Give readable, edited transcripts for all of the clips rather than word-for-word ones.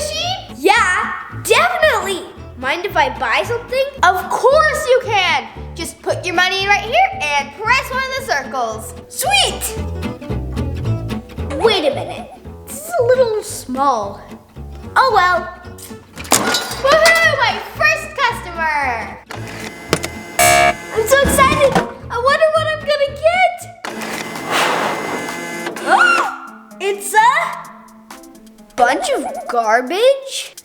machine? Yeah, definitely. Mind if I buy something? Of course you can. Just put your money right here and press one of the circles. Sweet! Wait a minute. This is a little small. Oh well. Woohoo! My first customer! I'm so excited. I wonder what I'm gonna get. Oh, it's a bunch of garbage.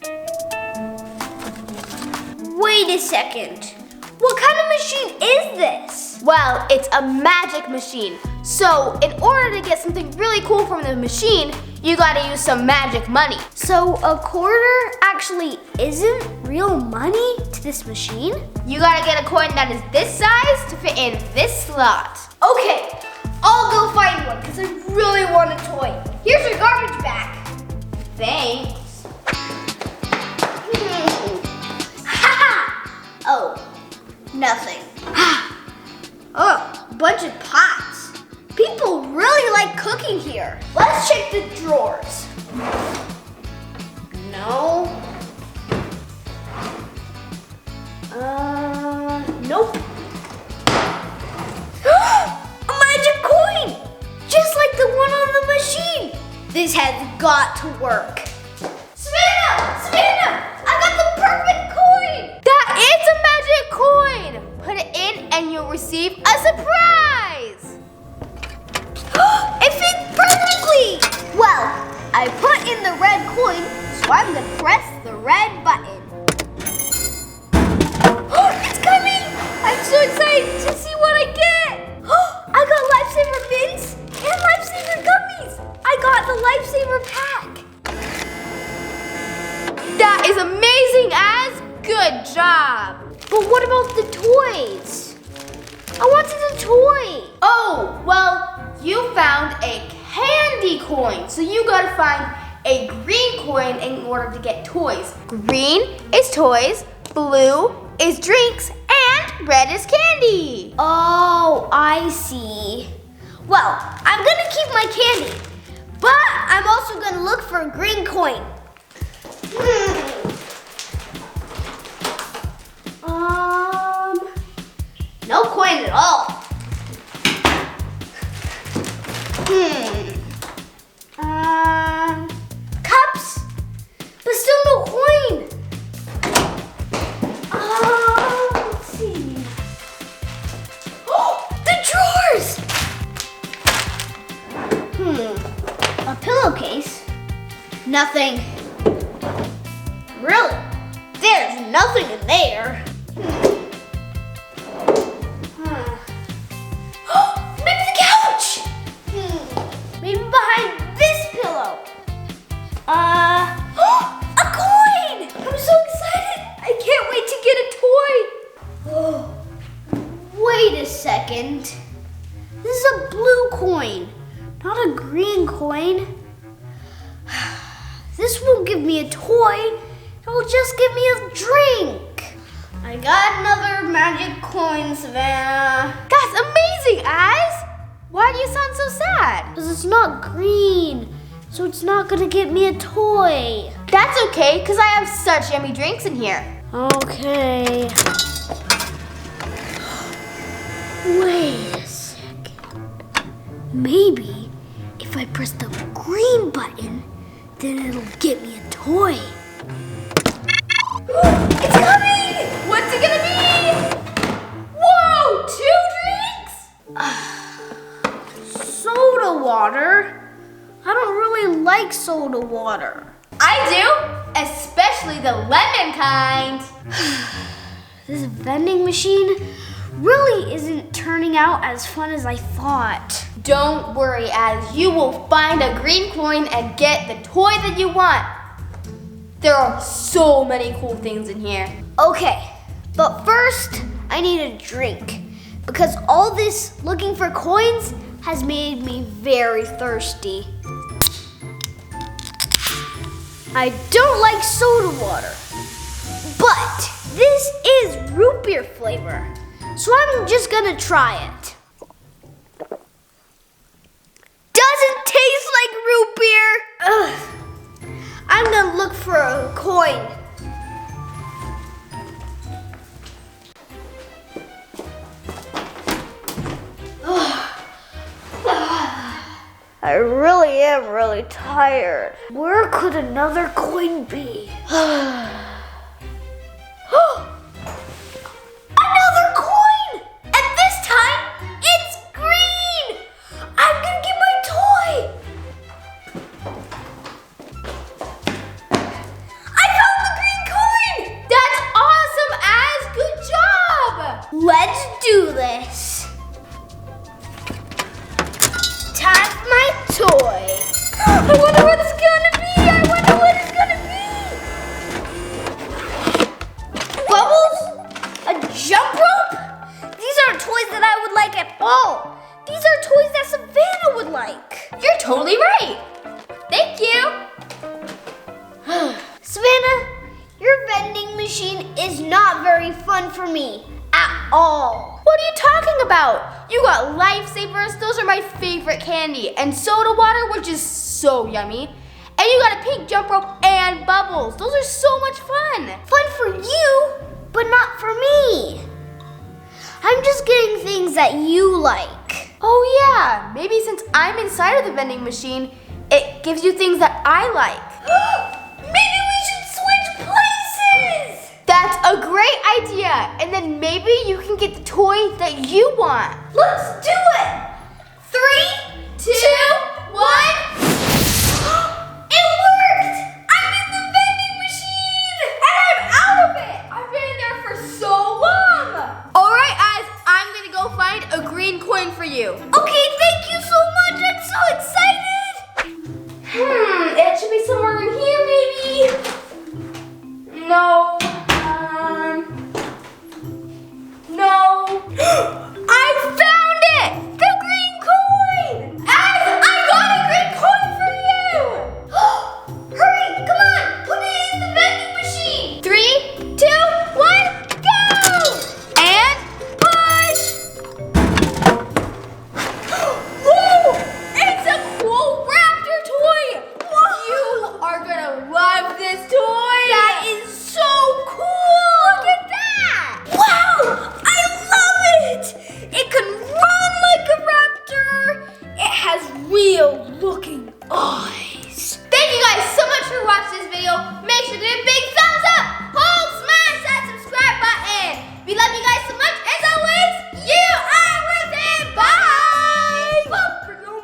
Wait a second. What kind of machine is this? Well, it's a magic machine. So, in order to get something really cool from the machine, you gotta use some magic money. So a quarter actually isn't real money to this machine? You gotta get a coin that is this size to fit in this slot. Okay, I'll go find one because I really want a toy. Here's your garbage bag. Thanks. Oh, nothing. Oh, a bunch of pots. People really like cooking here. Let's check the drawers. No. Nope. A magic coin! Just like the one on the machine. This has got to work. Savannah! I got the perfect coin! That is a magic coin! Put it in and you'll receive a surprise! It fits perfectly! Well, I put in the red coin, so I'm gonna press the red button. It's coming! I'm so excited to see what I get! I got Lifesaver bins and Lifesaver gummies! I got the Lifesaver pack! That is amazing, Az! Good job! But what about the toys? I wanted a toy! Oh, well, you found a candy coin, so you gotta find a green coin in order to get toys. Green is toys, blue is drinks, and red is candy. Oh, I see. Well, I'm gonna keep my candy, but I'm also gonna look for a green coin. No coin at all. Cups, but still no coin. Let's see. Oh, the drawers. A pillowcase. Nothing. Really? There's nothing in there. Maybe the couch. Maybe behind this pillow. A coin! I'm so excited. I can't wait to get a toy. Oh, wait a second. This is a blue coin, not a green coin. This won't give me a toy. It will just give me a drink. I got another magic coin, Savannah. That's amazing, Az! Why do you sound so sad? Because it's not green, so it's not gonna get me a toy. That's okay, because I have such yummy drinks in here. Okay. Wait a second. Maybe if I press the green button, then it'll get me a toy. It's coming! What's it gonna be? Whoa, 2 drinks? Soda water? I don't really like soda water. I do, especially the lemon kind. This vending machine really isn't turning out as fun as I thought. Don't worry, Az. You will find a green coin and get the toy that you want. There are so many cool things in here. Okay, but first I need a drink because all this looking for coins has made me very thirsty. I don't like soda water, but this is root beer flavor, so I'm just gonna try it. Doesn't taste like root beer. Ugh. I'm gonna look for a coin. I really am really tired. Where could another coin be? Another coin! And this time, it's green! I'm gonna get my toy! I found the green coin! That's awesome, Az. Good job. Let's do this. Time for my toy. I wonder what it's gonna be. Bubbles? A jump rope? These aren't toys that I would like at all. These are toys that Savannah would like. You're totally right. Thank you. Savannah, your vending machine is not very fun for me at all. What are you talking about? You got Lifesavers. Those are my favorite candy. And soda water, which is so yummy. And you got a pink jump rope and bubbles. Those are so much fun. Fun for you, but not for me. I'm just getting things that you like. Oh yeah, maybe since I'm inside of the vending machine, it gives you things that I like. Maybe we should switch places. That's a great idea. And then maybe you can get the toy that you want. Let's do it. 3, 2, 1. It worked. I'm in the vending machine. And I'm out of it. I've been in there for so long. All right, Az, I'm gonna go find a green coin for you. Okay, thank you so much. I'm so excited. It should be somewhere in here, maybe. No. No. I found it! The green coin! Az, I got a green coin for you! Hurry, come on. Put it in the vending machine. 3, 2, 1, go! And push! Whoa! It's a cool raptor toy! You are gonna love this toy! That is so cool. Look at that! Wow, I love it. It can run like a raptor. It has real looking eyes. Thank you guys so much for watching this video. Make sure to hit